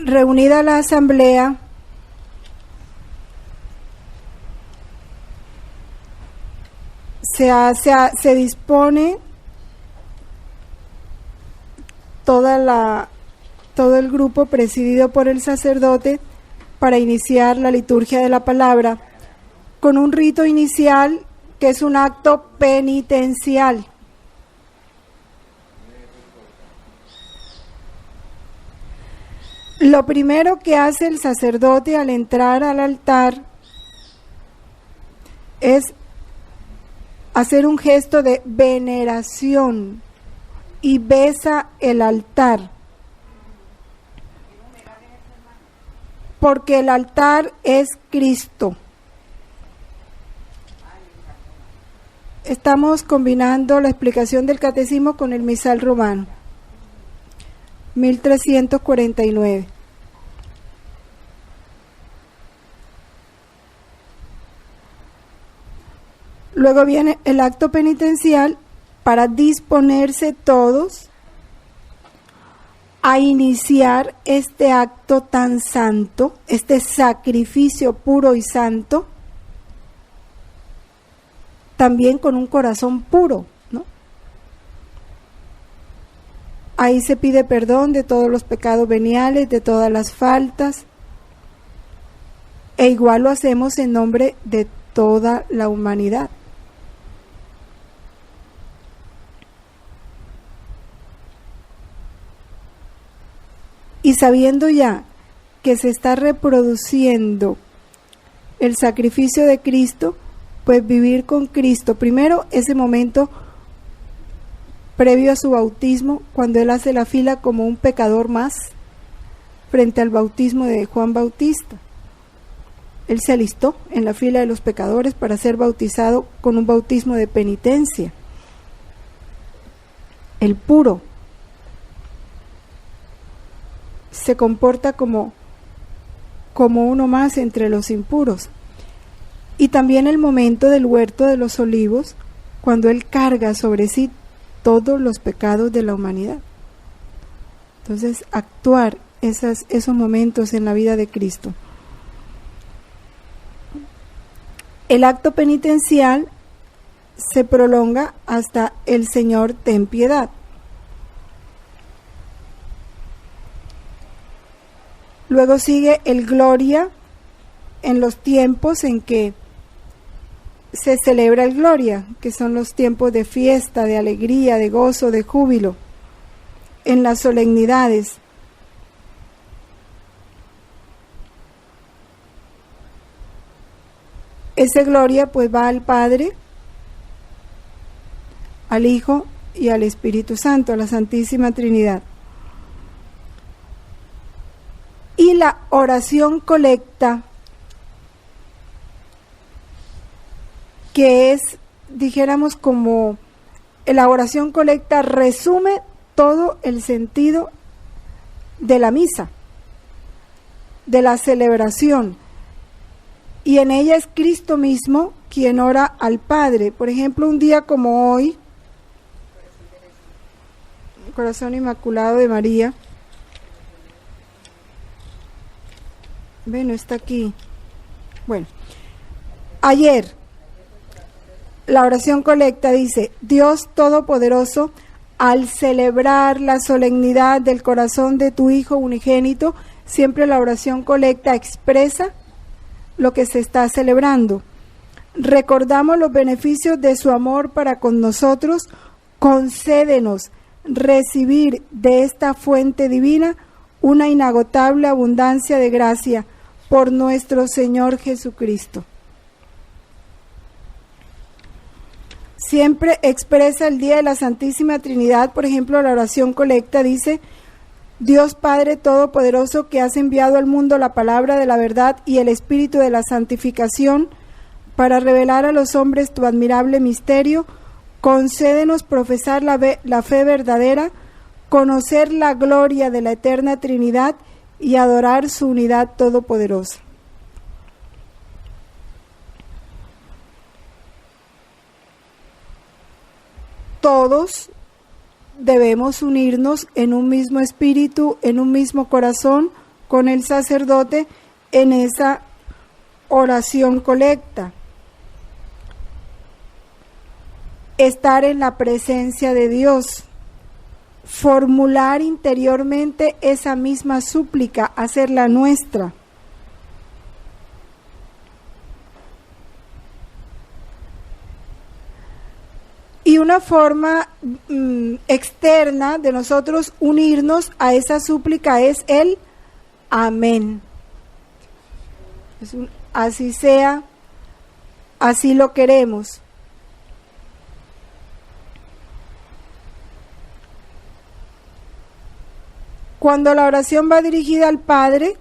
Reunida la asamblea, se dispone todo el grupo presidido por el sacerdote para iniciar la liturgia de la palabra con un rito inicial que es un acto penitencial. Lo primero que hace el sacerdote al entrar al altar es hacer un gesto de veneración y besa el altar, porque el altar es Cristo. Estamos combinando la explicación del catecismo con el misal romano, 1349. Luego viene el acto penitencial para disponerse todos a iniciar este acto tan santo, este sacrificio puro y santo, también con un corazón puro, ¿no? Ahí se pide perdón de todos los pecados veniales, de todas las faltas, e igual lo hacemos en nombre de toda la humanidad. Y sabiendo ya que se está reproduciendo el sacrificio de Cristo, pues vivir con Cristo. Primero, ese momento previo a su bautismo, cuando Él hace la fila como un pecador más, frente al bautismo de Juan Bautista. Él se alistó en la fila de los pecadores para ser bautizado con un bautismo de penitencia. El puro se comporta como uno más entre los impuros. Y también el momento del huerto de los olivos, cuando Él carga sobre sí todos los pecados de la humanidad. Entonces, actuar esos momentos en la vida de Cristo. El acto penitencial se prolonga hasta el Señor ten piedad. Luego sigue el Gloria en los tiempos en que se celebra el Gloria, que son los tiempos de fiesta, de alegría, de gozo, de júbilo, en las solemnidades. Ese Gloria pues va al Padre, al Hijo y al Espíritu Santo, a la Santísima Trinidad. Y la oración colecta, que es, dijéramos, como la oración colecta resume todo el sentido de la misa, de la celebración, y en ella es Cristo mismo quien ora al Padre. Por ejemplo, un día como hoy, el Corazón Inmaculado de María, bueno, está aquí. Bueno, ayer la oración colecta dice: Dios Todopoderoso, al celebrar la solemnidad del corazón de tu Hijo unigénito, siempre la oración colecta expresa lo que se está celebrando. Recordamos los beneficios de su amor para con nosotros. Concédenos recibir de esta fuente divina una inagotable abundancia de gracia por nuestro Señor Jesucristo. Siempre expresa el día de la Santísima Trinidad. Por ejemplo, la oración colecta dice: Dios Padre Todopoderoso, que has enviado al mundo la palabra de la verdad y el espíritu de la santificación para revelar a los hombres tu admirable misterio, concédenos profesar la fe verdadera, conocer la gloria de la eterna Trinidad y adorar su unidad todopoderosa. Todos debemos unirnos en un mismo espíritu, en un mismo corazón, con el sacerdote en esa oración colecta. Estar en la presencia de Dios, formular interiormente esa misma súplica, hacerla nuestra. Y una forma externa de nosotros unirnos a esa súplica es el amén. Así sea, así lo queremos. Cuando la oración va dirigida al Padre,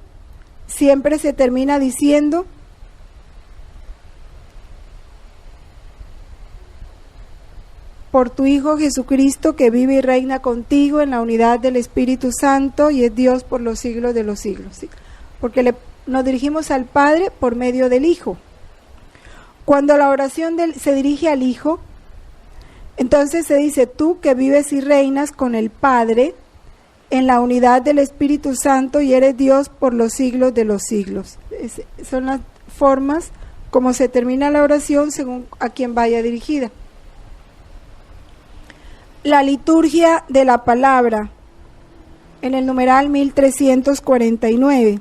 siempre se termina diciendo: por tu Hijo Jesucristo, que vive y reina contigo en la unidad del Espíritu Santo y es Dios por los siglos de los siglos. ¿Sí? Porque nos dirigimos al Padre por medio del Hijo. Cuando la oración se dirige al Hijo, entonces se dice: tú que vives y reinas con el Padre en la unidad del Espíritu Santo y eres Dios por los siglos de los siglos. Son las formas como se termina la oración según a quien vaya dirigida. La liturgia de la palabra, en el numeral 1349.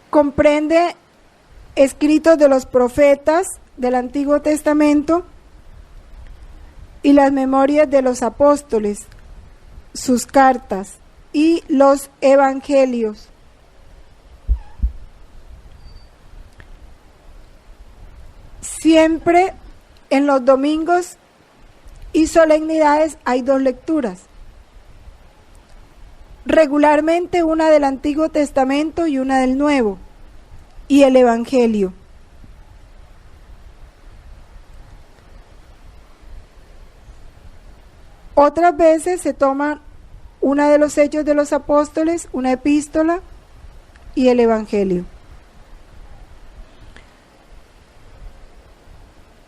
Comprende escritos de los profetas del Antiguo Testamento y las memorias de los apóstoles, sus cartas y los evangelios. Siempre en los domingos y solemnidades hay dos lecturas. Regularmente una del Antiguo Testamento y una del Nuevo, y el Evangelio. Otras veces se toma una de los Hechos de los Apóstoles, una epístola y el Evangelio.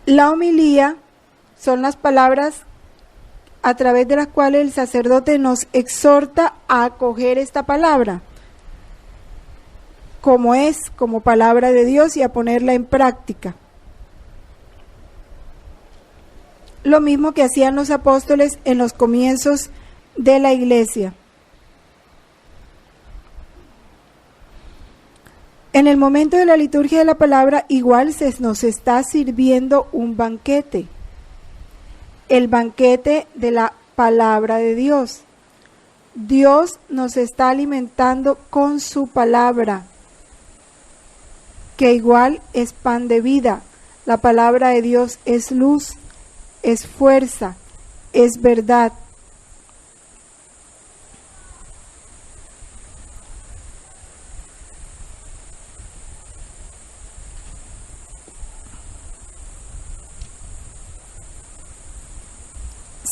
La homilía son las palabras a través de las cuales el sacerdote nos exhorta a acoger esta palabra como palabra de Dios y a ponerla en práctica. Lo mismo que hacían los apóstoles en los comienzos de la iglesia. En el momento de la liturgia de la palabra, igual nos está sirviendo un banquete, el banquete de la palabra de Dios. Dios nos está alimentando con su palabra, que igual es pan de vida. La palabra de Dios es luz, es fuerza, es verdad.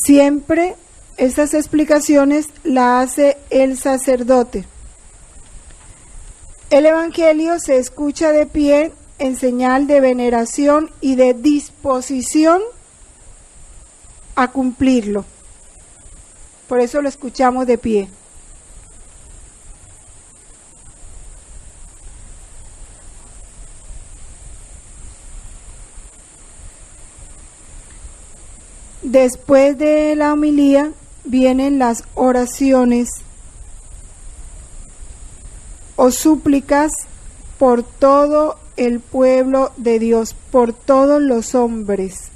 Siempre estas explicaciones las hace el sacerdote. El Evangelio se escucha de pie en señal de veneración y de disposición a cumplirlo. Por eso lo escuchamos de pie. Después de la homilía vienen las oraciones o súplicas por todo el pueblo de Dios, por todos los hombres,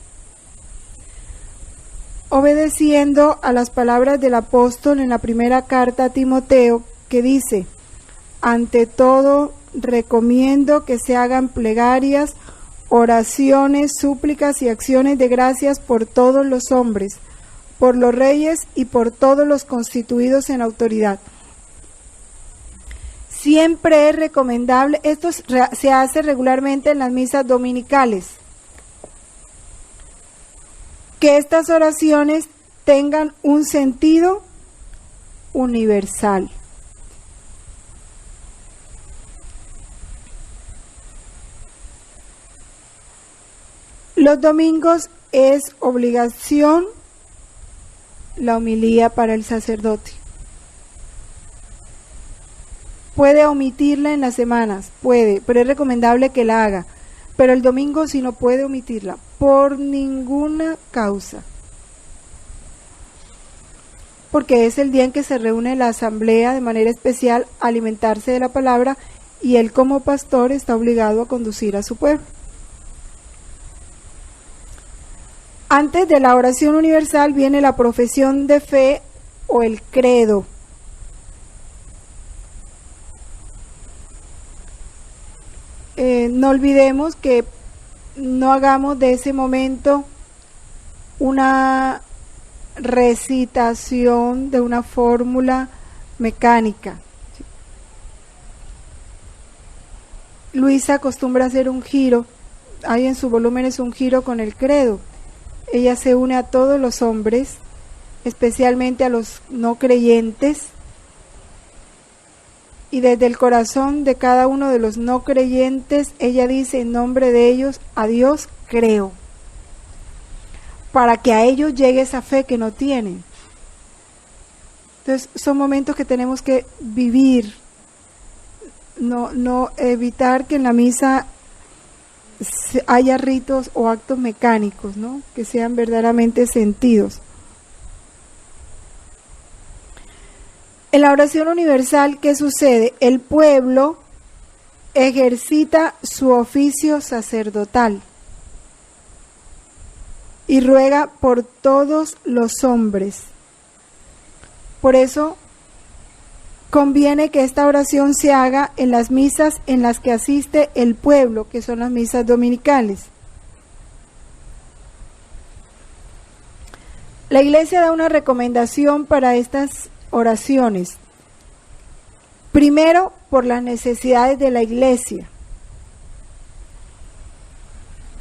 obedeciendo a las palabras del apóstol en la primera carta a Timoteo, que dice: ante todo recomiendo que se hagan plegarias, oraciones, súplicas y acciones de gracias por todos los hombres, por los reyes y por todos los constituidos en autoridad. Siempre es recomendable, esto se hace regularmente en las misas dominicales, que estas oraciones tengan un sentido universal. Los domingos es obligación la homilía para el sacerdote. Puede omitirla en las semanas, puede, pero es recomendable que la haga. Pero el domingo sí no puede omitirla, por ninguna causa. Porque es el día en que se reúne la asamblea de manera especial a alimentarse de la palabra, y él como pastor está obligado a conducir a su pueblo. Antes de la oración universal viene la profesión de fe o el credo. No olvidemos que no hagamos de ese momento una recitación de una fórmula mecánica. Luisa acostumbra hacer un giro, hay en su volumen es un giro con el credo. Ella se une a todos los hombres, especialmente a los no creyentes, y desde el corazón de cada uno de los no creyentes, ella dice en nombre de ellos, a Dios creo, para que a ellos llegue esa fe que no tienen. Entonces son momentos que tenemos que vivir, no evitar que en la misa haya ritos o actos mecánicos, ¿no? Que sean verdaderamente sentidos. En la oración universal, ¿qué sucede? El pueblo ejercita su oficio sacerdotal y ruega por todos los hombres. Por eso conviene que esta oración se haga en las misas en las que asiste el pueblo, que son las misas dominicales. La Iglesia da una recomendación para estas oraciones. Primero, por las necesidades de la Iglesia.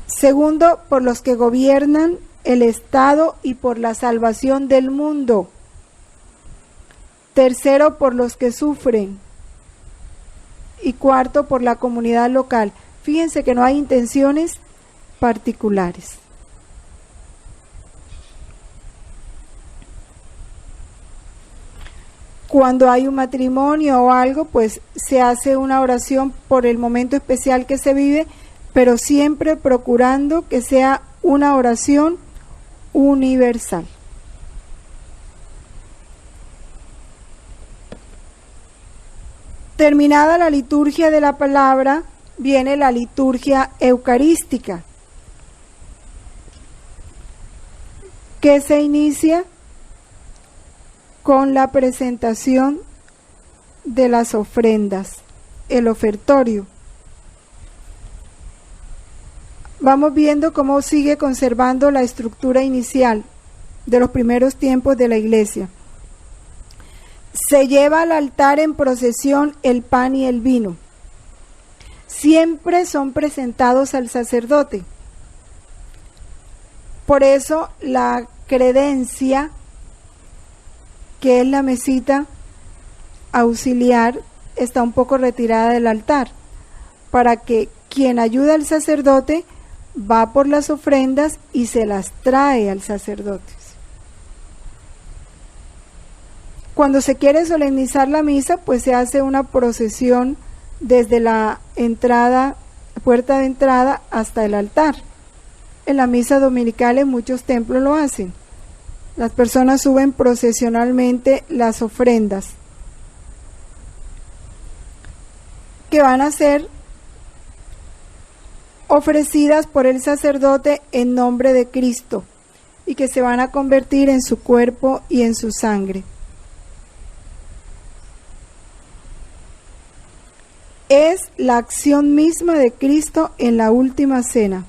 Segundo, por los que gobiernan el Estado y por la salvación del mundo. Tercero, por los que sufren. Y cuarto, por la comunidad local. Fíjense que no hay intenciones particulares. Cuando hay un matrimonio o algo, pues se hace una oración por el momento especial que se vive, pero siempre procurando que sea una oración universal. Terminada la liturgia de la palabra, viene la liturgia eucarística, que se inicia con la presentación de las ofrendas, el ofertorio. Vamos viendo cómo sigue conservando la estructura inicial de los primeros tiempos de la Iglesia. Se lleva al altar en procesión el pan y el vino. Siempre son presentados al sacerdote. Por eso la credencia, que es la mesita auxiliar, está un poco retirada del altar, para que quien ayuda al sacerdote va por las ofrendas y se las trae al sacerdote. Cuando se quiere solemnizar la misa, pues se hace una procesión desde la entrada, puerta de entrada, hasta el altar. En la misa dominical en muchos templos lo hacen. Las personas suben procesionalmente las ofrendas, que van a ser ofrecidas por el sacerdote en nombre de Cristo y que se van a convertir en su cuerpo y en su sangre. Es la acción misma de Cristo en la última cena.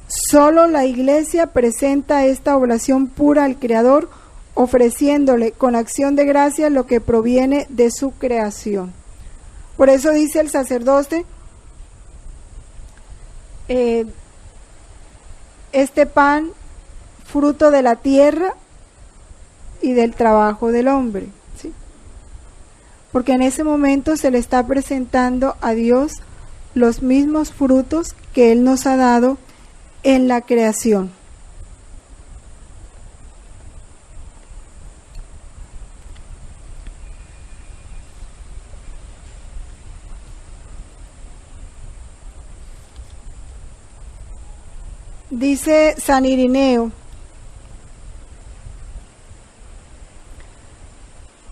Solo la Iglesia presenta esta oblación pura al Creador, ofreciéndole con acción de gracia lo que proviene de su creación. Por eso dice el sacerdote, este pan, fruto de la tierra y del trabajo del hombre, ¿sí? Porque en ese momento se le está presentando a Dios los mismos frutos que Él nos ha dado en la creación. Dice San Irineo: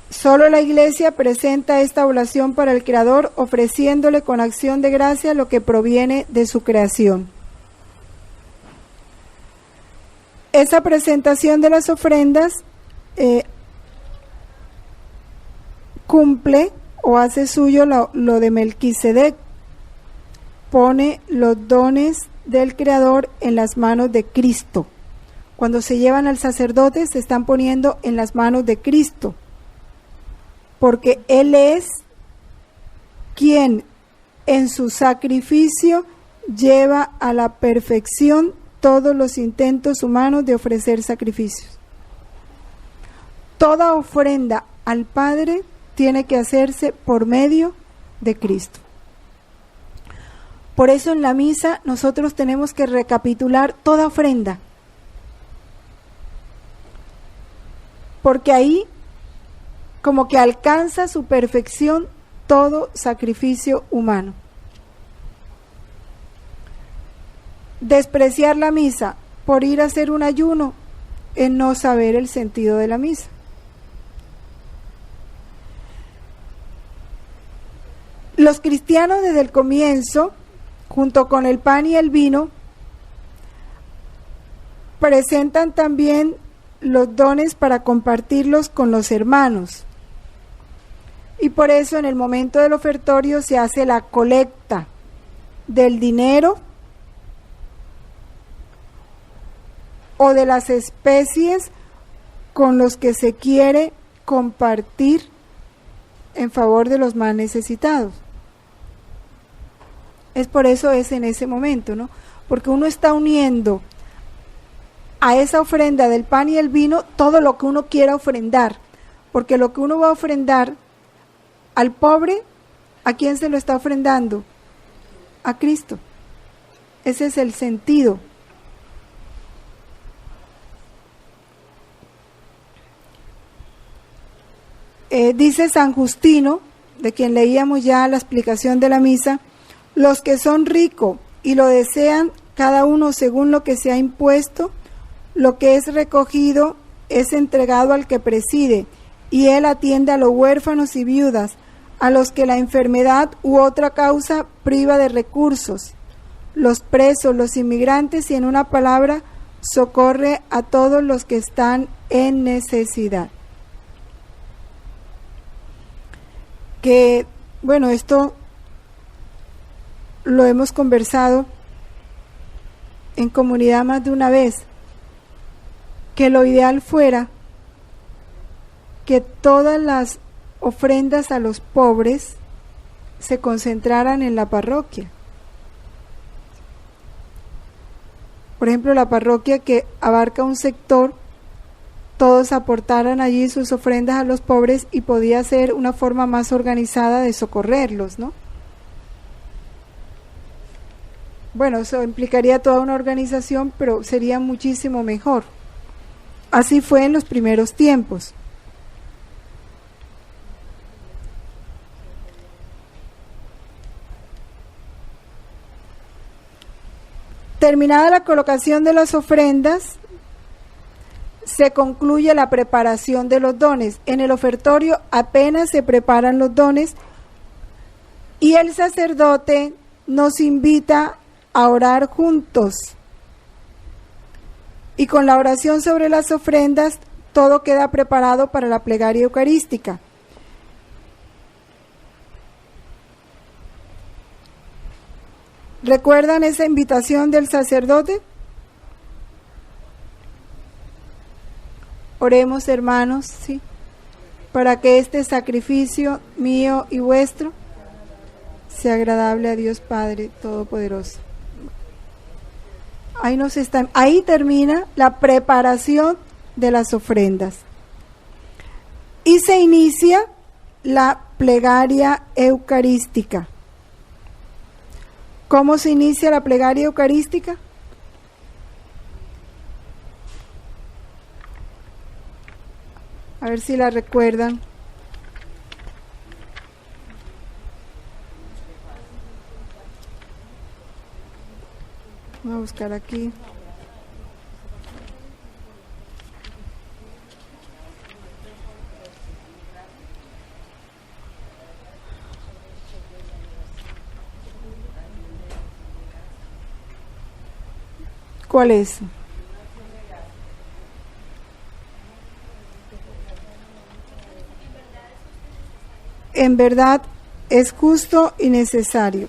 solo la Iglesia presenta esta oblación para el Creador, ofreciéndole con acción de gracia lo que proviene de su creación. Esa presentación de las ofrendas cumple o hace suyo lo de Melquisedec. Pone los dones del Creador en las manos de Cristo. Cuando se llevan al sacerdote, se están poniendo en las manos de Cristo, porque Él es quien en su sacrificio lleva a la perfección todos los intentos humanos de ofrecer sacrificios. Toda ofrenda al Padre tiene que hacerse por medio de Cristo. Por eso en la misa nosotros tenemos que recapitular toda ofrenda, porque ahí como que alcanza su perfección todo sacrificio humano. Despreciar la misa por ir a hacer un ayuno es no saber el sentido de la misa. Los cristianos desde el comienzo, junto con el pan y el vino, presentan también los dones para compartirlos con los hermanos. Y por eso en el momento del ofertorio se hace la colecta del dinero o de las especies con los que se quiere compartir en favor de los más necesitados. Es por eso es en ese momento, ¿no? Porque uno está uniendo a esa ofrenda del pan y el vino todo lo que uno quiera ofrendar, porque lo que uno va a ofrendar al pobre, ¿a quién se lo está ofrendando? A Cristo. Ese es el sentido. Dice San Justino, de quien leíamos ya la explicación de la misa: los que son ricos y lo desean, cada uno según lo que se ha impuesto, lo que es recogido es entregado al que preside, y él atiende a los huérfanos y viudas, a los que la enfermedad u otra causa priva de recursos, los presos, los inmigrantes, y en una palabra, socorre a todos los que están en necesidad. Que, bueno, esto lo hemos conversado en comunidad más de una vez, que lo ideal fuera que todas las ofrendas a los pobres se concentraran en la parroquia. Por ejemplo, la parroquia que abarca un sector, todos aportaran allí sus ofrendas a los pobres y podía ser una forma más organizada de socorrerlos, ¿no? Bueno, eso implicaría toda una organización, pero sería muchísimo mejor. Así fue en los primeros tiempos. Terminada la colocación de las ofrendas, se concluye la preparación de los dones. En el ofertorio apenas se preparan los dones y el sacerdote nos invita a orar juntos. Y con la oración sobre las ofrendas, todo queda preparado para la plegaria eucarística. ¿Recuerdan esa invitación del sacerdote? Oremos, hermanos, sí, para que este sacrificio mío y vuestro sea agradable a Dios Padre Todopoderoso. Ahí termina la preparación de las ofrendas. Y se inicia la plegaria eucarística. ¿Cómo se inicia la plegaria eucarística? A ver si la recuerdan. Voy a buscar aquí. ¿Cuál es? En verdad es justo y necesario.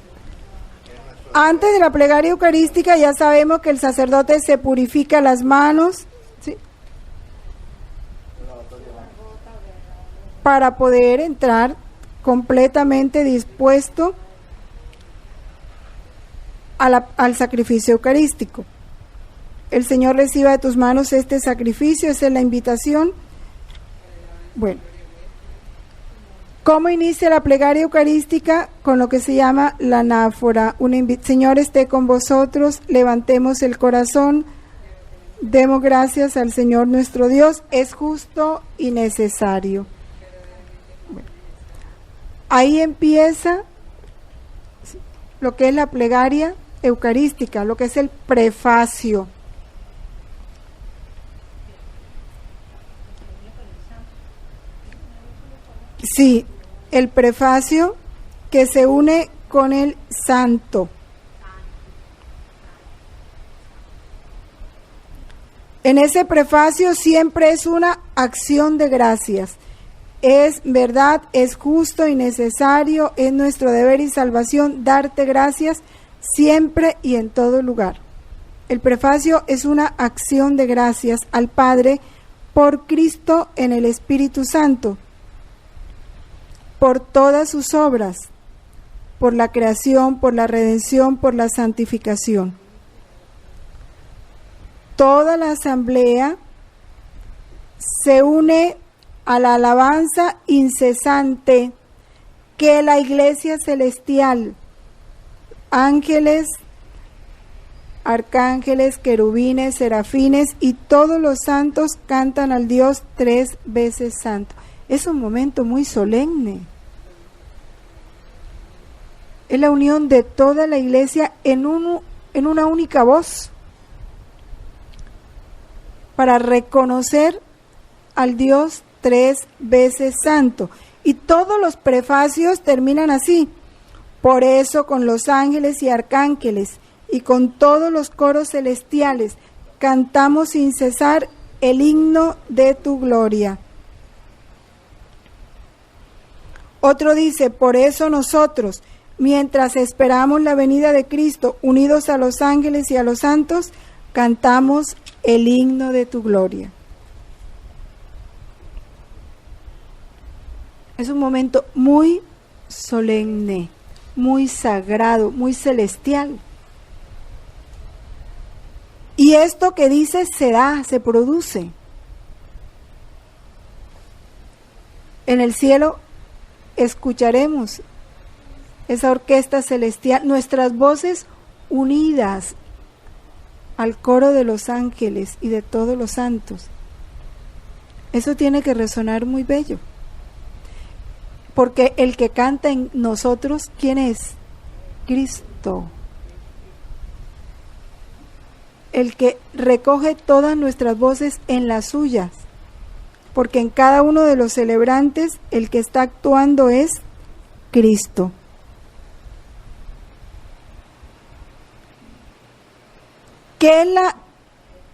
Antes de la plegaria eucarística ya sabemos que el sacerdote se purifica las manos, ¿sí?, para poder entrar completamente dispuesto al sacrificio eucarístico. El Señor reciba de tus manos este sacrificio, esa es la invitación. Bueno, ¿cómo inicia la plegaria eucarística? Con lo que se llama la anáfora. Señor esté con vosotros, levantemos el corazón, demos gracias al Señor nuestro Dios, es justo y necesario. Bueno, ahí empieza lo que es la plegaria eucarística, lo que es el prefacio. Sí, el prefacio que se une con el santo. En ese prefacio siempre es una acción de gracias. Es verdad, es justo y necesario, es nuestro deber y salvación darte gracias siempre y en todo lugar. El prefacio es una acción de gracias al Padre por Cristo en el Espíritu Santo, por todas sus obras, por la creación, por la redención, por la santificación. Toda la asamblea se une a la alabanza incesante que la Iglesia celestial, ángeles, arcángeles, querubines, serafines y todos los santos cantan al Dios 3 veces santo. Es un momento muy solemne. Es la unión de toda la Iglesia en una única voz para reconocer al Dios 3 veces santo. Y todos los prefacios terminan así. Por eso con los ángeles y arcángeles y con todos los coros celestiales cantamos sin cesar el himno de tu gloria. Otro dice, por eso nosotros, mientras esperamos la venida de Cristo, unidos a los ángeles y a los santos, cantamos el himno de tu gloria. Es un momento muy solemne, muy sagrado, muy celestial. Y esto que dice se da, se produce. En el cielo escucharemos esa orquesta celestial, nuestras voces unidas al coro de los ángeles y de todos los santos. Eso tiene que resonar muy bello. Porque el que canta en nosotros, ¿quién es? Cristo. El que recoge todas nuestras voces en las suyas. Porque en cada uno de los celebrantes, el que está actuando es Cristo. ¿Qué es la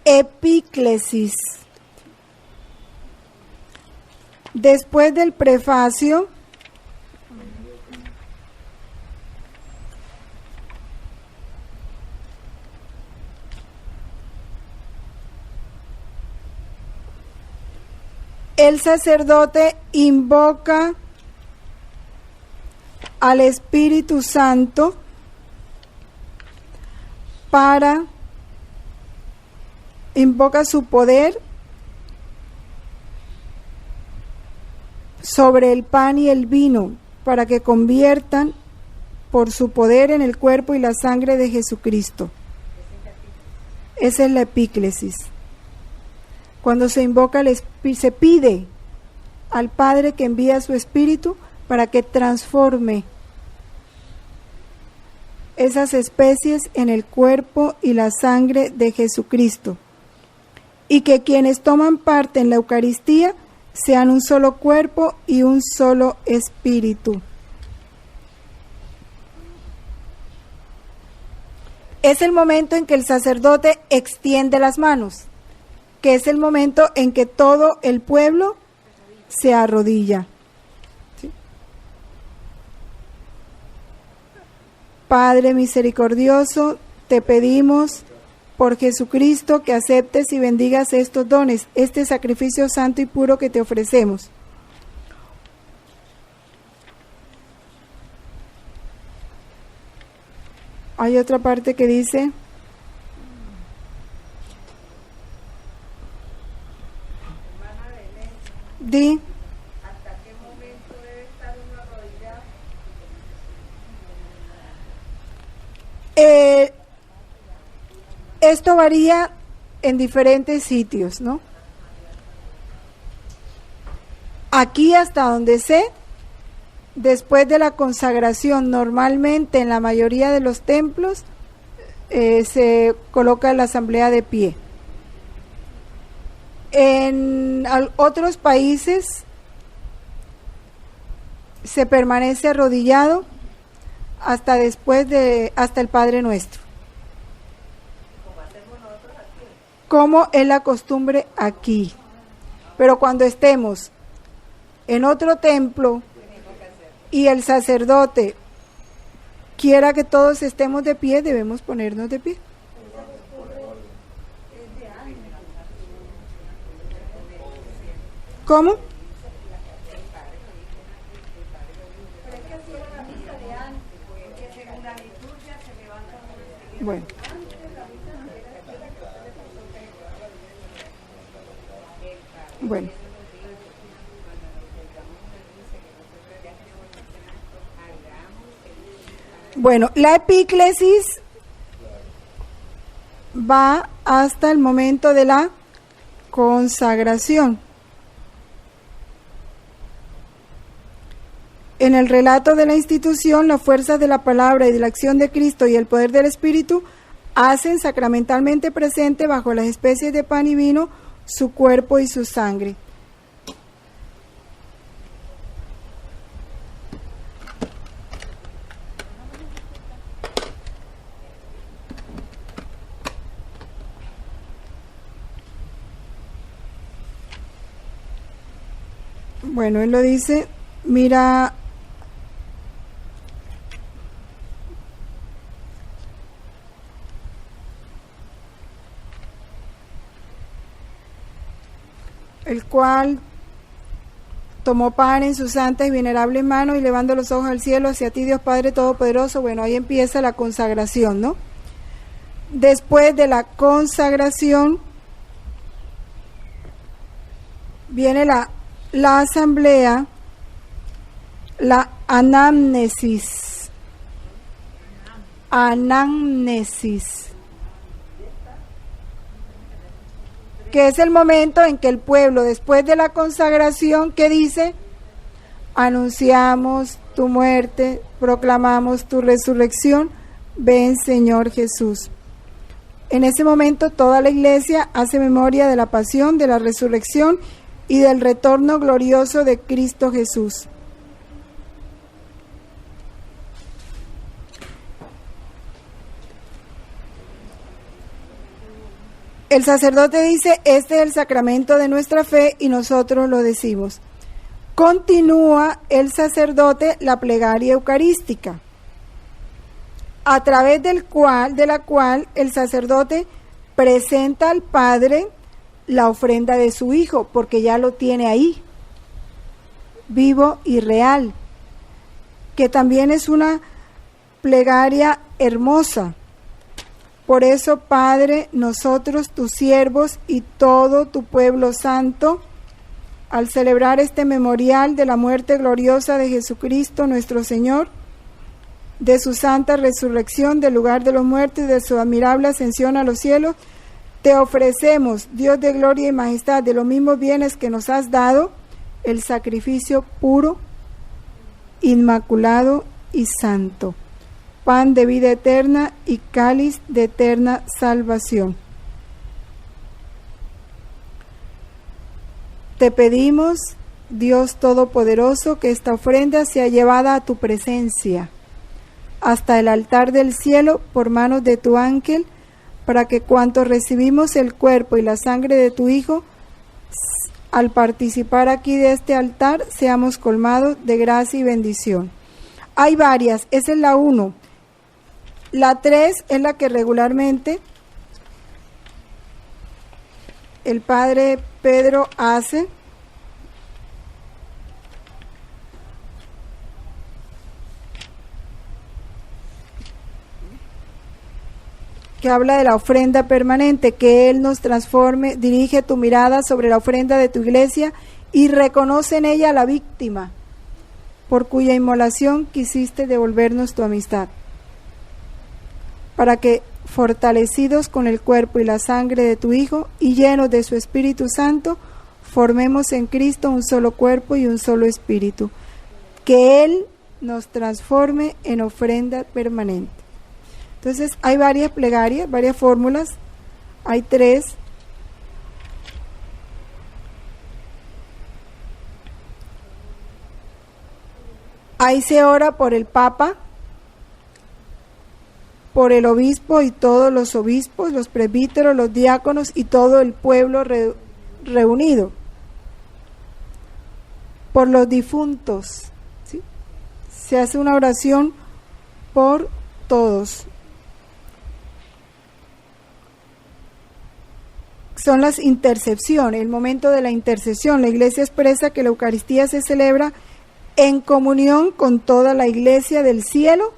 epíclesis? Después del prefacio, el sacerdote invoca al Espíritu Santo invoca su poder sobre el pan y el vino para que conviertan por su poder en el cuerpo y la sangre de Jesucristo. Esa es la epíclesis. Cuando se invoca, se pide al Padre que envía su Espíritu para que transforme esas especies en el cuerpo y la sangre de Jesucristo, y que quienes toman parte en la Eucaristía sean un solo cuerpo y un solo espíritu. es el momento en que el sacerdote extiende las manos, que es el momento en que todo el pueblo se arrodilla. ¿Sí? Padre misericordioso, te pedimos por Jesucristo que aceptes y bendigas estos dones, este sacrificio santo y puro que te ofrecemos. Hay otra parte que dice: di. ¿Hasta qué momento debe estar uno arrodillado? Esto varía en diferentes sitios, ¿no? Aquí, hasta donde sé, después de la consagración, normalmente en la mayoría de los templos se coloca la asamblea de pie. En otros países se permanece arrodillado hasta el Padre Nuestro. Como es la costumbre aquí. Pero cuando estemos en otro templo y el sacerdote quiera que todos estemos de pie, debemos ponernos de pie. ¿Cómo? Bueno. Bueno. Bueno, la epíclesis va hasta el momento de la consagración. En el relato de la institución, las fuerzas de la palabra y de la acción de Cristo y el poder del Espíritu hacen sacramentalmente presente bajo las especies de pan y vino su cuerpo y su sangre. Bueno, él lo dice, mira, el cual tomó pan en su santa y venerable mano y levando los ojos al cielo hacia ti, Dios Padre Todopoderoso. Bueno, ahí empieza la consagración, ¿no? Después de la consagración viene la asamblea, la anamnesis, que es el momento en que el pueblo, después de la consagración, ¿qué dice? Anunciamos tu muerte, proclamamos tu resurrección, ven Señor Jesús. En ese momento toda la iglesia hace memoria de la pasión, de la resurrección y del retorno glorioso de Cristo Jesús. El sacerdote dice, este es el sacramento de nuestra fe y nosotros lo decimos. Continúa el sacerdote la plegaria eucarística, a través de la cual el sacerdote presenta al Padre la ofrenda de su Hijo, porque ya lo tiene ahí, vivo y real, que también es una plegaria hermosa. Por eso, Padre, nosotros, tus siervos y todo tu pueblo santo, al celebrar este memorial de la muerte gloriosa de Jesucristo nuestro Señor, de su santa resurrección del lugar de los muertos y de su admirable ascensión a los cielos, te ofrecemos, Dios de gloria y majestad, de los mismos bienes que nos has dado, el sacrificio puro, inmaculado y santo, pan de vida eterna y cáliz de eterna salvación. Te pedimos, Dios Todopoderoso, que esta ofrenda sea llevada a tu presencia, hasta el altar del cielo por manos de tu ángel, para que cuantos recibimos el cuerpo y la sangre de tu Hijo, al participar aquí de este altar, seamos colmados de gracia y bendición. Hay varias, esa es la 1. La 3 es la que regularmente el Padre Pedro hace. Que habla de la ofrenda permanente, que Él nos transforme, dirige tu mirada sobre la ofrenda de tu iglesia y reconoce en ella a la víctima, por cuya inmolación quisiste devolvernos tu amistad, para que, fortalecidos con el cuerpo y la sangre de tu Hijo y llenos de su Espíritu Santo, formemos en Cristo un solo cuerpo y un solo espíritu, que Él nos transforme en ofrenda permanente. Entonces hay varias plegarias, varias fórmulas, hay 3. Ahí se ora por el Papa, por el obispo y todos los obispos, los presbíteros, los diáconos y todo el pueblo reunido. Por los difuntos, ¿sí? Se hace una oración por todos. Son las intercepciones, el momento de la intercesión. La Iglesia expresa que la Eucaristía se celebra en comunión con toda la Iglesia del cielo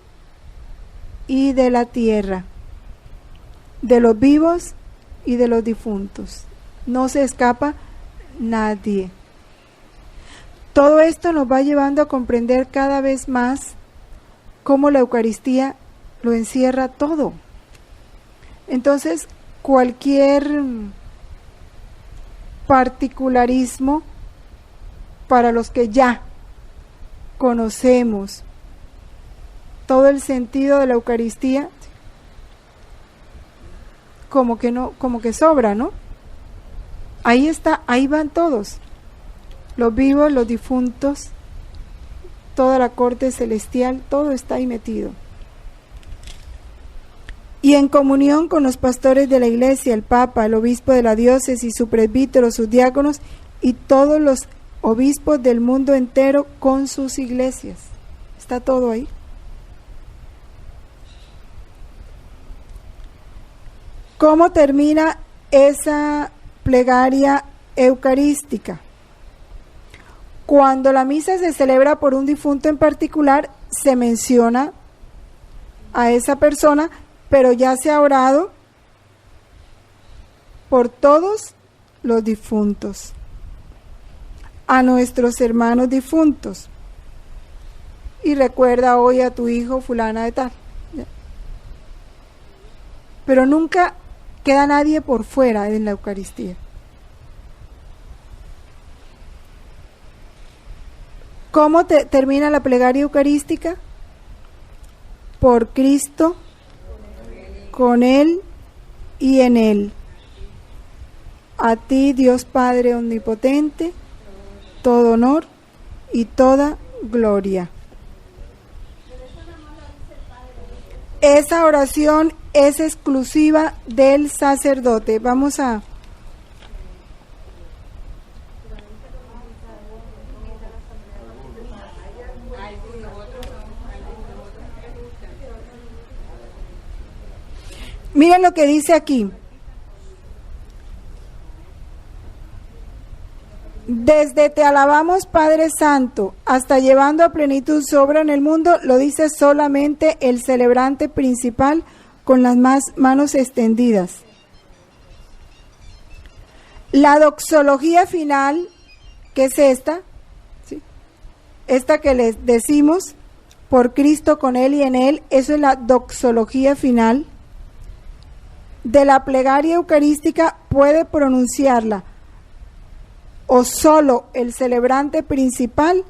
y de la tierra, de los vivos y de los difuntos. No se escapa nadie. Todo esto nos va llevando a comprender cada vez más cómo la Eucaristía lo encierra todo. Entonces, cualquier particularismo para los que ya conocemos todo el sentido de la Eucaristía, como que no, como que sobra, ¿no? Ahí está, ahí van todos, los vivos, los difuntos, toda la corte celestial, todo está ahí metido. Y en comunión con los pastores de la Iglesia, el Papa, el obispo de la diócesis, su presbítero, sus diáconos y todos los obispos del mundo entero con sus iglesias. Está todo ahí. ¿Cómo termina esa plegaria eucarística? Cuando la misa se celebra por un difunto en particular, se menciona a esa persona, pero ya se ha orado por todos los difuntos, a nuestros hermanos difuntos. Y recuerda hoy a tu hijo fulana de tal. Pero nunca queda nadie por fuera en la Eucaristía. ¿Cómo termina la plegaria eucarística? Por Cristo, con Él y en Él. A ti, Dios Padre Omnipotente, todo honor y toda gloria. Esa oración es exclusiva del sacerdote. Vamos a... Miren lo que dice aquí. Desde te alabamos, Padre Santo, hasta llevando a plenitud su obra en el mundo, lo dice solamente el celebrante principal con las manos extendidas. La doxología final, que es esta, ¿sí? Esta que les decimos, por Cristo, con Él y en Él, eso es la doxología final. De la plegaria eucarística puede pronunciarla o solo el celebrante principal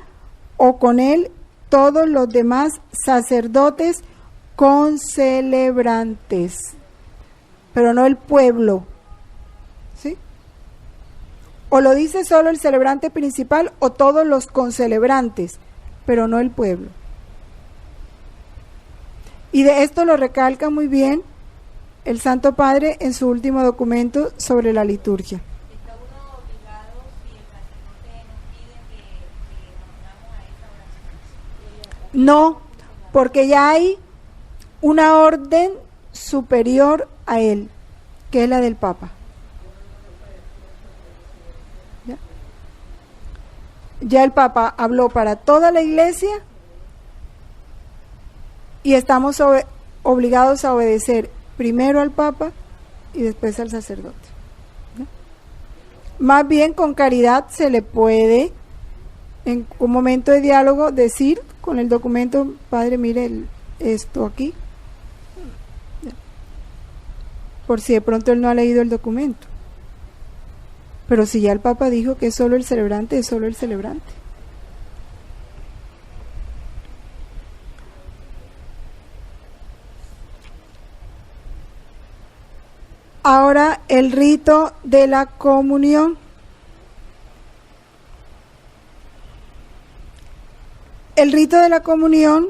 o con él todos los demás sacerdotes concelebrantes, pero no el pueblo, ¿sí? O lo dice solo el celebrante principal o todos los concelebrantes, pero no el pueblo. Y de esto lo recalca muy bien el Santo Padre en su último documento sobre la liturgia. ¿Está uno obligado si el sacerdote nos pide que nos unamos a esa oración? No, porque ya hay una orden superior a él, que es la del Papa. ¿Ya? Ya el Papa habló para toda la Iglesia y estamos obligados a obedecer primero al Papa y después al sacerdote. ¿Ya? Más bien con caridad se le puede, en un momento de diálogo, decir con el documento: Padre, mire esto aquí, por si de pronto él no ha leído el documento. Pero si ya el Papa dijo que es solo el celebrante, es solo el celebrante. Ahora el rito de la comunión. El rito de la comunión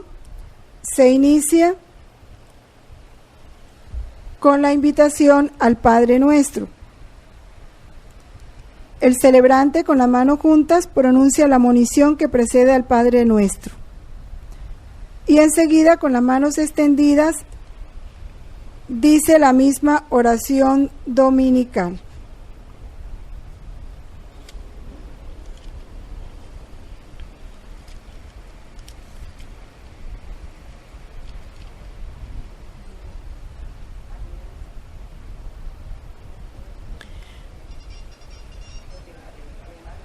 se inicia con la invitación al Padre Nuestro. El celebrante, con las manos juntas, pronuncia la monición que precede al Padre Nuestro. Y enseguida, con las manos extendidas, dice la misma oración dominical.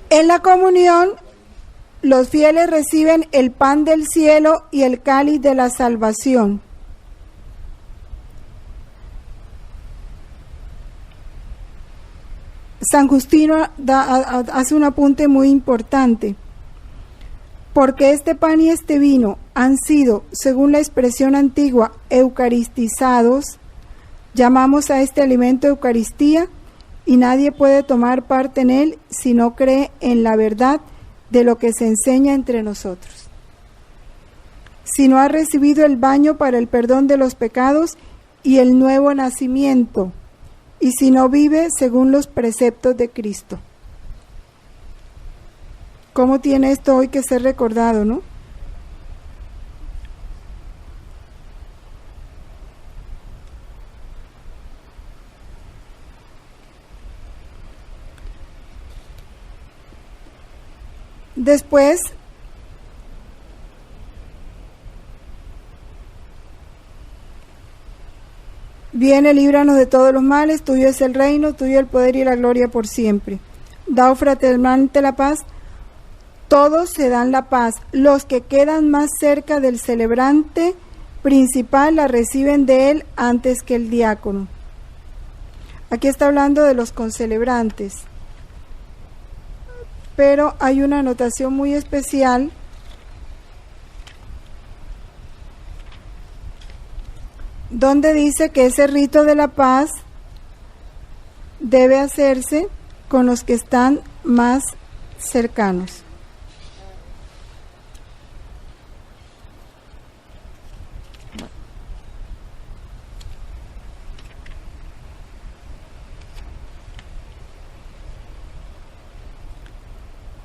En la comunión, los fieles reciben el pan del cielo y el cáliz de la salvación. San Justino hace un apunte muy importante. Porque este pan y este vino han sido, según la expresión antigua, eucaristizados, llamamos a este alimento Eucaristía, y nadie puede tomar parte en él si no cree en la verdad de lo que se enseña entre nosotros. Si no ha recibido el baño para el perdón de los pecados y el nuevo nacimiento, y si no vive según los preceptos de Cristo. ¿Cómo tiene esto hoy que ser recordado, no? Después, viene: líbranos de todos los males, tuyo es el reino, tuyo el poder y la gloria por siempre. Daos fraternalmente la paz. Todos se dan la paz. Los que quedan más cerca del celebrante principal la reciben de él antes que el diácono. Aquí está hablando de los concelebrantes. Pero hay una anotación muy especial donde dice que ese rito de la paz debe hacerse con los que están más cercanos.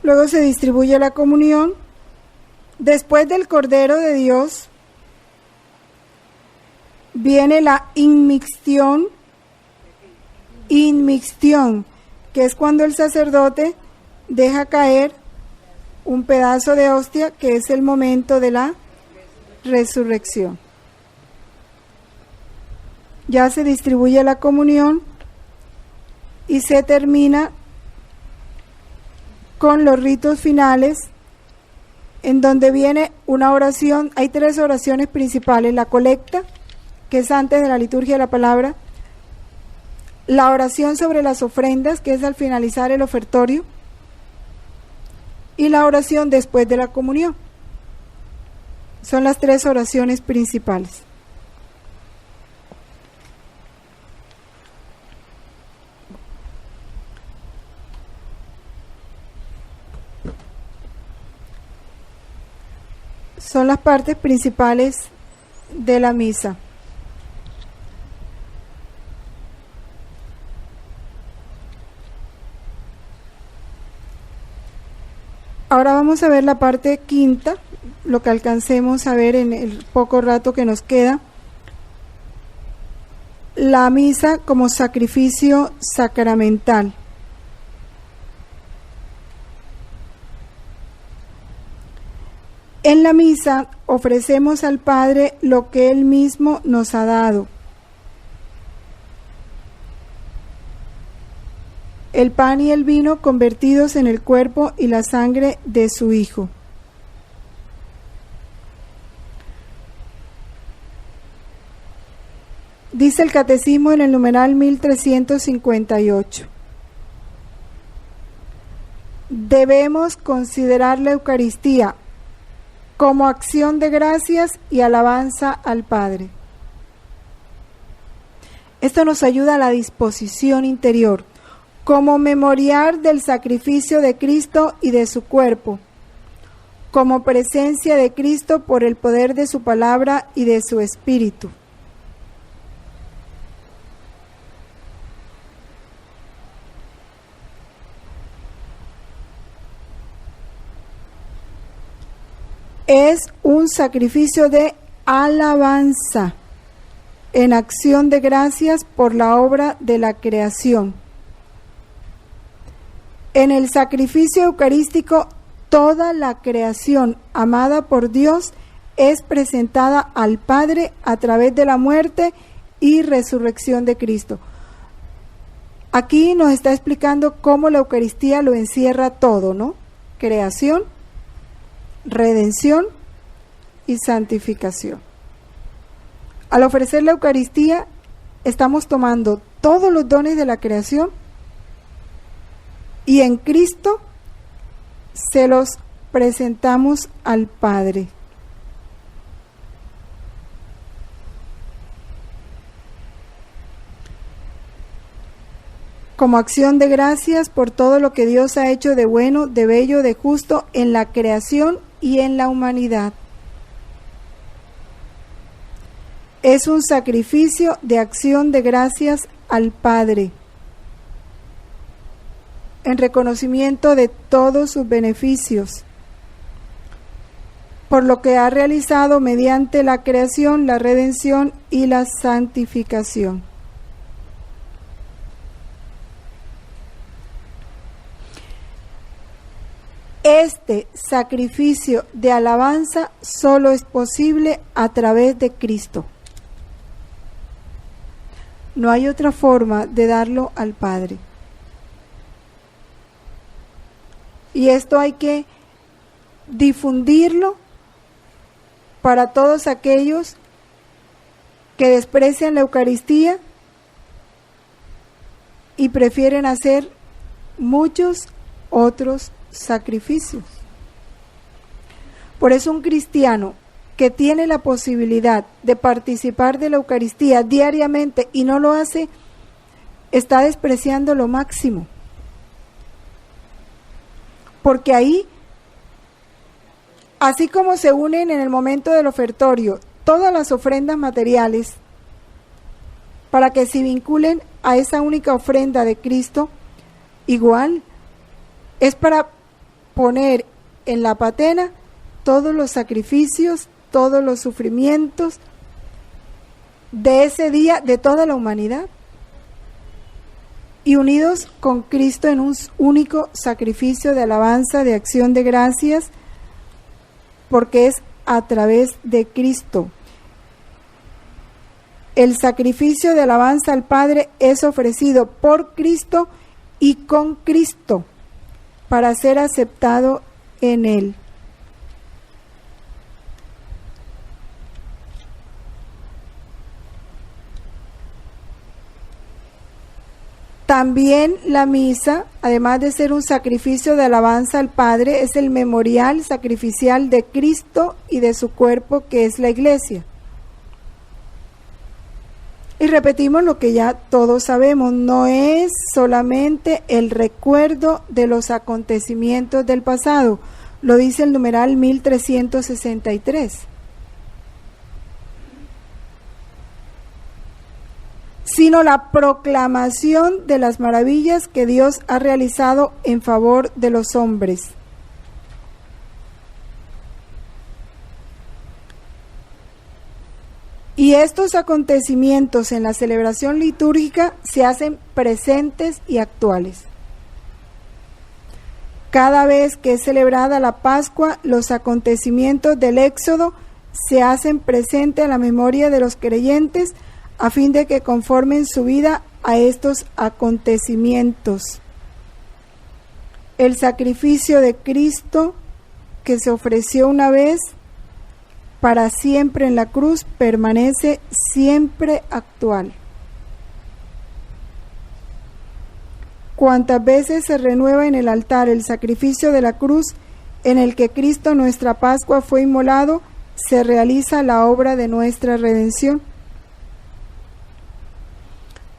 Luego se distribuye la comunión. Después del Cordero de Dios viene la inmixtión, que es cuando el sacerdote deja caer un pedazo de hostia, que es el momento de la resurrección. Ya se distribuye la comunión y se termina con los ritos finales, en donde viene una oración. Hay 3 oraciones principales: la colecta, que es antes de la liturgia de la palabra; la oración sobre las ofrendas, que es al finalizar el ofertorio; y la oración después de la comunión. Son las 3 oraciones principales. Son las partes principales de la misa. Ahora vamos a ver la parte quinta, lo que alcancemos a ver en el poco rato que nos queda. La misa como sacrificio sacramental. En la misa ofrecemos al Padre lo que Él mismo nos ha dado. El pan y el vino convertidos en el cuerpo y la sangre de su Hijo. Dice el Catecismo en el numeral 1358. Debemos considerar la Eucaristía como acción de gracias y alabanza al Padre. Esto nos ayuda a la disposición interior, como memorial del sacrificio de Cristo y de su cuerpo, como presencia de Cristo por el poder de su palabra y de su Espíritu. Es un sacrificio de alabanza en acción de gracias por la obra de la creación. En el sacrificio eucarístico, toda la creación amada por Dios es presentada al Padre a través de la muerte y resurrección de Cristo. Aquí nos está explicando cómo la Eucaristía lo encierra todo, ¿no? Creación, redención y santificación. Al ofrecer la Eucaristía, estamos tomando todos los dones de la creación y en Cristo se los presentamos al Padre. Como acción de gracias por todo lo que Dios ha hecho de bueno, de bello, de justo en la creación y en la humanidad. Es un sacrificio de acción de gracias al Padre, en reconocimiento de todos sus beneficios, por lo que ha realizado mediante la creación, la redención y la santificación. Este sacrificio de alabanza solo es posible a través de Cristo. No hay otra forma de darlo al Padre. Y esto hay que difundirlo para todos aquellos que desprecian la Eucaristía y prefieren hacer muchos otros sacrificios. Por eso un cristiano que tiene la posibilidad de participar de la Eucaristía diariamente y no lo hace, está despreciando lo máximo. Porque ahí, así como se unen en el momento del ofertorio todas las ofrendas materiales para que se vinculen a esa única ofrenda de Cristo, igual es para poner en la patena todos los sacrificios, todos los sufrimientos de ese día de toda la humanidad y unidos con Cristo en un único sacrificio de alabanza, de acción de gracias, porque es a través de Cristo. El sacrificio de alabanza al Padre es ofrecido por Cristo y con Cristo para ser aceptado en Él. También la misa, además de ser un sacrificio de alabanza al Padre, es el memorial sacrificial de Cristo y de su cuerpo, que es la Iglesia. Y repetimos lo que ya todos sabemos, no es solamente el recuerdo de los acontecimientos del pasado, lo dice el numeral 1363. sino la proclamación de las maravillas que Dios ha realizado en favor de los hombres. Y estos acontecimientos en la celebración litúrgica se hacen presentes y actuales. Cada vez que es celebrada la Pascua, los acontecimientos del Éxodo se hacen presentes a la memoria de los creyentes a fin de que conformen su vida a estos acontecimientos. El sacrificio de Cristo, que se ofreció una vez para siempre en la cruz, permanece siempre actual. Cuantas veces se renueva en el altar el sacrificio de la cruz en el que Cristo, nuestra Pascua, fue inmolado, se realiza la obra de nuestra redención.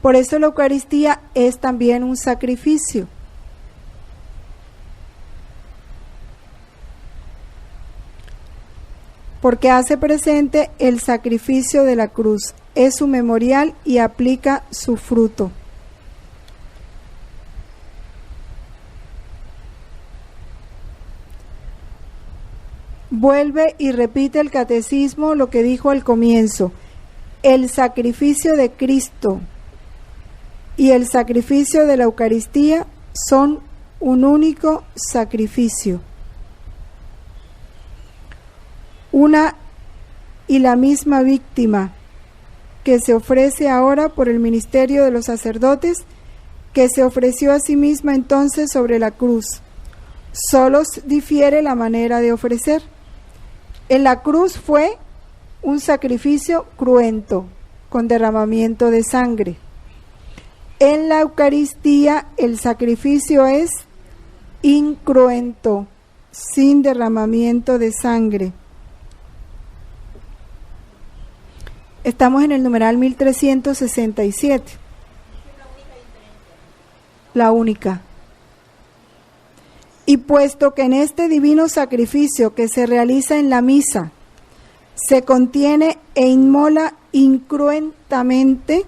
Por eso la Eucaristía es también un sacrificio. Porque hace presente el sacrificio de la cruz, es su memorial y aplica su fruto. Vuelve y repite el catecismo lo que dijo al comienzo: el sacrificio de Cristo y el sacrificio de la Eucaristía son un único sacrificio. Una y la misma víctima que se ofrece ahora por el ministerio de los sacerdotes, que se ofreció a sí misma entonces sobre la cruz. Solo difiere la manera de ofrecer. En la cruz fue un sacrificio cruento, con derramamiento de sangre. En la Eucaristía el sacrificio es incruento, sin derramamiento de sangre. Estamos en el numeral 1367. La única. Y puesto que en este divino sacrificio que se realiza en la misa se contiene e inmola incruentamente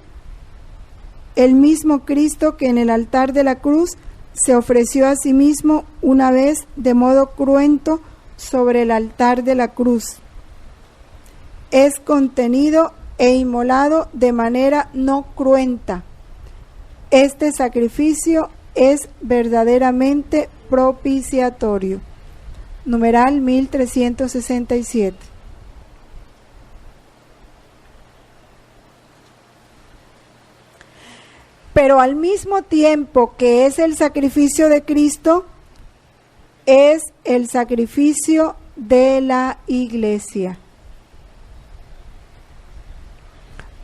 el mismo Cristo que en el altar de la cruz se ofreció a sí mismo una vez de modo cruento sobre el altar de la cruz, es contenido e inmolado de manera no cruenta. Este sacrificio es verdaderamente propiciatorio. Numeral 1367. Pero al mismo tiempo que es el sacrificio de Cristo, es el sacrificio de la Iglesia.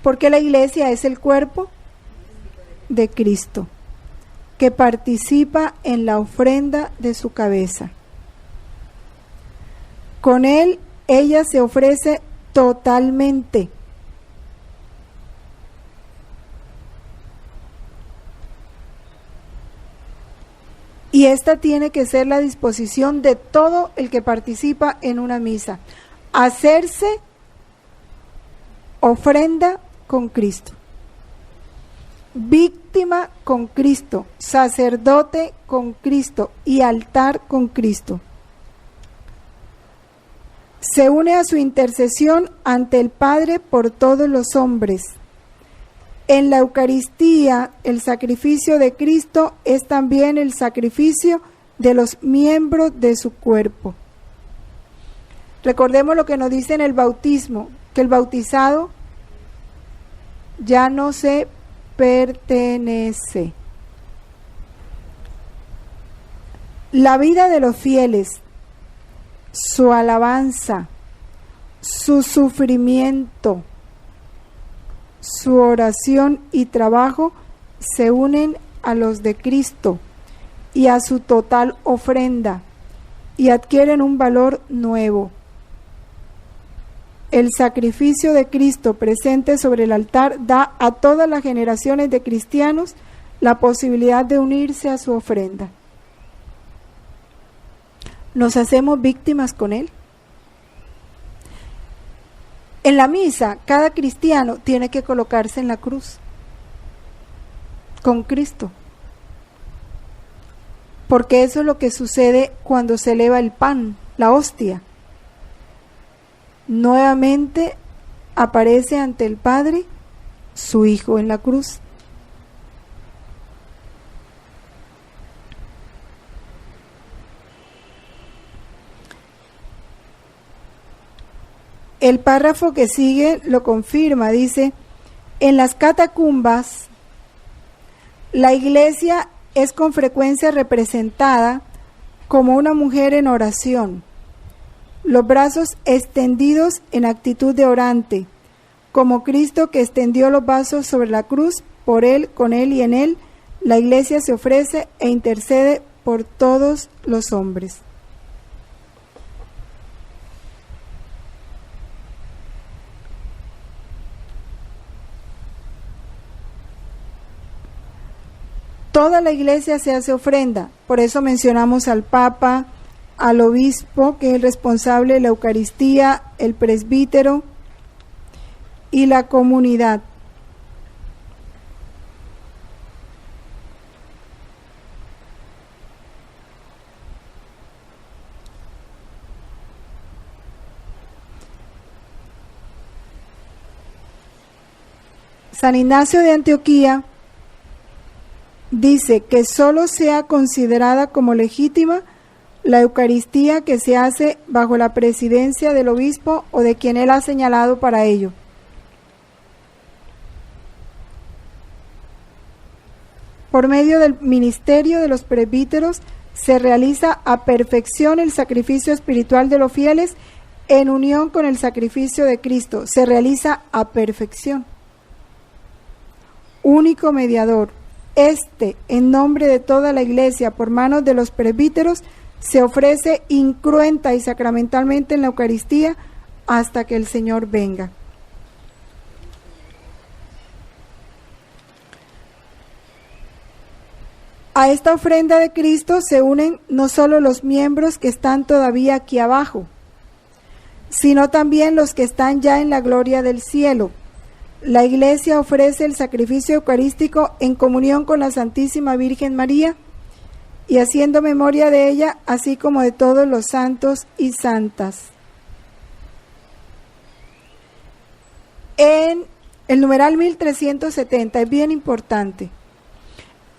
Porque la Iglesia es el cuerpo de Cristo, que participa en la ofrenda de su cabeza. Con él, ella se ofrece totalmente. Y esta tiene que ser la disposición de todo el que participa en una misa: hacerse ofrenda con Cristo, víctima con Cristo, sacerdote con Cristo y altar con Cristo. Se une a su intercesión ante el Padre por todos los hombres. En la Eucaristía, el sacrificio de Cristo es también el sacrificio de los miembros de su cuerpo. Recordemos lo que nos dice en el bautismo, que el bautizado ya no se pertenece. La vida de los fieles, su alabanza, su sufrimiento, su oración y trabajo se unen a los de Cristo y a su total ofrenda y adquieren un valor nuevo. El sacrificio de Cristo presente sobre el altar da a todas las generaciones de cristianos la posibilidad de unirse a su ofrenda. ¿Nos hacemos víctimas con él? En la misa, cada cristiano tiene que colocarse en la cruz. con Cristo. Porque eso es lo que sucede cuando se eleva el pan, la hostia. Nuevamente aparece ante el Padre su Hijo en la cruz. El párrafo que sigue lo confirma, dice: en las catacumbas la iglesia es con frecuencia representada como una mujer en oración, los brazos extendidos en actitud de orante, como Cristo que extendió los brazos sobre la cruz. Por Él, con Él y en Él, la iglesia se ofrece e intercede por todos los hombres. Toda la iglesia se hace ofrenda, por eso mencionamos al Papa, al obispo, que es el responsable de la Eucaristía, el presbítero y la comunidad. San Ignacio de Antioquía dice que solo sea considerada como legítima la Eucaristía que se hace bajo la presidencia del obispo o de quien él ha señalado para ello. Por medio del ministerio de los presbíteros se realiza a perfección el sacrificio espiritual de los fieles en unión con el sacrificio de Cristo. Se realiza a perfección. Único mediador. En nombre de toda la iglesia, por manos de los presbíteros, se ofrece incruenta y sacramentalmente en la Eucaristía hasta que el Señor venga. A esta ofrenda de Cristo se unen no solo los miembros que están todavía aquí abajo, sino también los que están ya en la gloria del cielo. La Iglesia ofrece el sacrificio eucarístico en comunión con la Santísima Virgen María y haciendo memoria de ella, así como de todos los santos y santas. En el numeral 1370 es bien importante.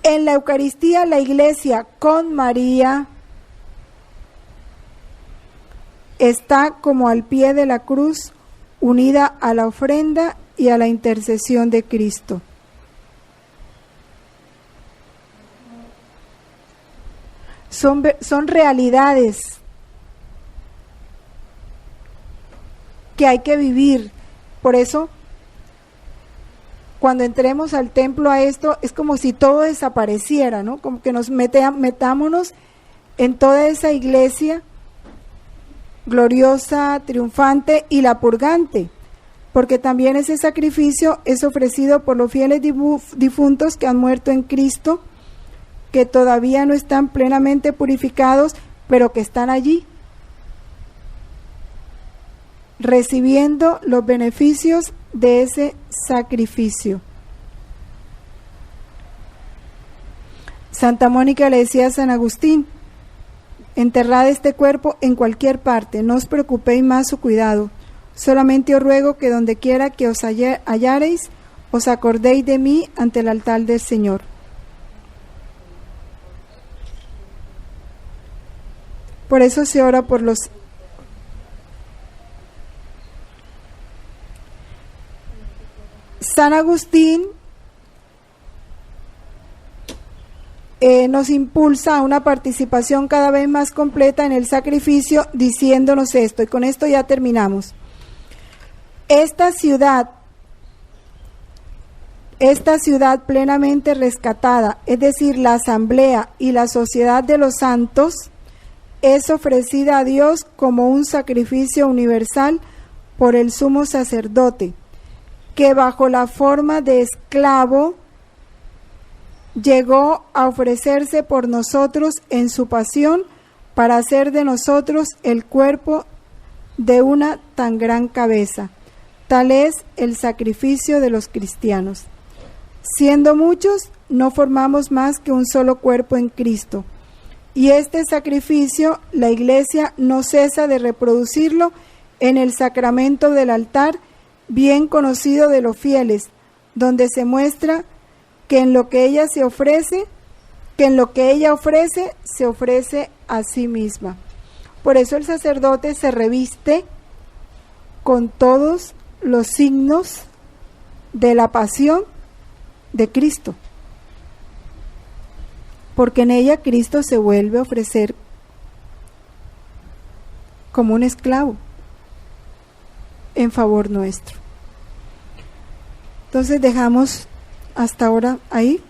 En la Eucaristía, la Iglesia con María está como al pie de la cruz, unida a la ofrenda y a la intercesión de Cristo. Son realidades que hay que vivir. Por eso, cuando entremos al templo a esto, es como si todo desapareciera, ¿no? Como que nos metámonos en toda esa iglesia gloriosa, triunfante y la purgante, porque también ese sacrificio es ofrecido por los fieles difuntos que han muerto en Cristo, que todavía no están plenamente purificados, pero que están allí, recibiendo los beneficios de ese sacrificio. Santa Mónica le decía a San Agustín: enterrad este cuerpo en cualquier parte, no os preocupéis más su cuidado. Solamente os ruego que donde quiera que os hallareis, os acordéis de mí ante el altar del Señor. Por eso se ora por los... San Agustín nos impulsa a una participación cada vez más completa en el sacrificio, diciéndonos esto, y con esto ya terminamos. Esta ciudad plenamente rescatada, es decir, la asamblea y la sociedad de los santos, es ofrecida a Dios como un sacrificio universal por el sumo sacerdote, que bajo la forma de esclavo llegó a ofrecerse por nosotros en su pasión para hacer de nosotros el cuerpo de una tan gran cabeza. Tal es el sacrificio de los cristianos. Siendo muchos, no formamos más que un solo cuerpo en Cristo. Y este sacrificio, la Iglesia no cesa de reproducirlo en el sacramento del altar, bien conocido de los fieles, donde se muestra que en lo que ella ofrece, se ofrece a sí misma. Por eso el sacerdote se reviste con todos los signos de la pasión de Cristo, porque en ella Cristo se vuelve a ofrecer como un esclavo en favor nuestro. Entonces dejamos hasta ahora ahí.